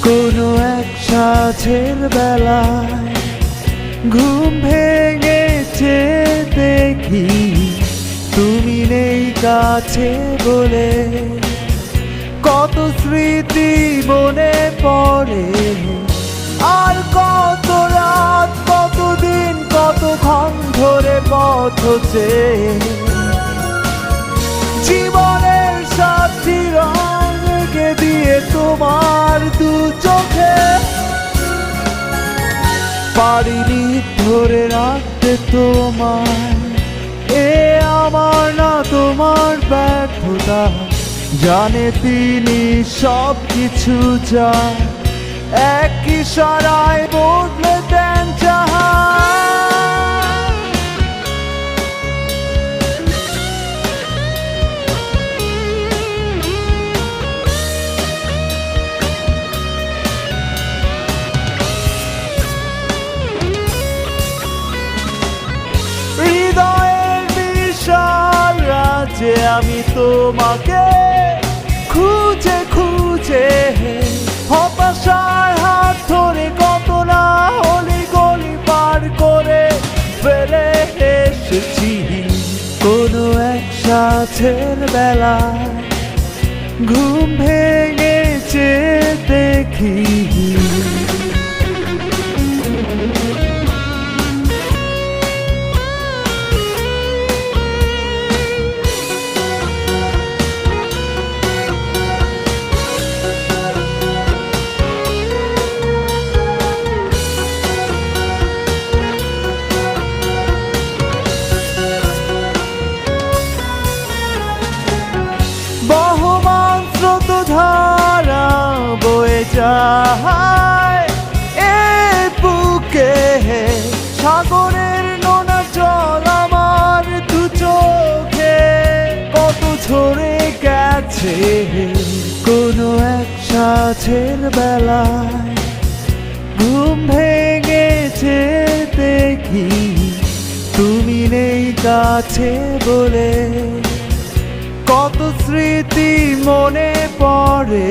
কোনো এক সাঁঝের বেলায় ঘুম ভেঙেছে দেখি তুমি নেই কাছে বলে। কত স্মৃতি মনে পড়ে, আর কত রাত, কত দিন, কতক্ষণ ধরে পথ চেয়ে জীবনের সাথী রং এঁকে দিয়ে তোমার দু চোখে। পারিনি ধরে রাখতে তোমায়, এ আমার না তোমার ব্যর্থতা। জানে তিনি সব কিছু যা এক ইশারায় বদলে দেন যাহা। হৃদয়ের বিশাল রাজ্যে আমি তোমাকে খুঁজে খুঁজে হতাশার হাত ধরে কত না অলি গলি পার করে ফেলে এসেছি। কোনো এক সাঁঝের বেলায় ঘুম ভেঙেছে দেখি বহমান স্রোত ধারা বয়ে যায় এ বুকে। সাগরের নোনা জল আমার দু চোখে কত ঝরে গেছে। কোনো এক সাঁঝের বেলায় ঘুম ভেঙেছে দেখি তুমি নেই কাছে বলে। কত স্মৃতি মনে পড়ে,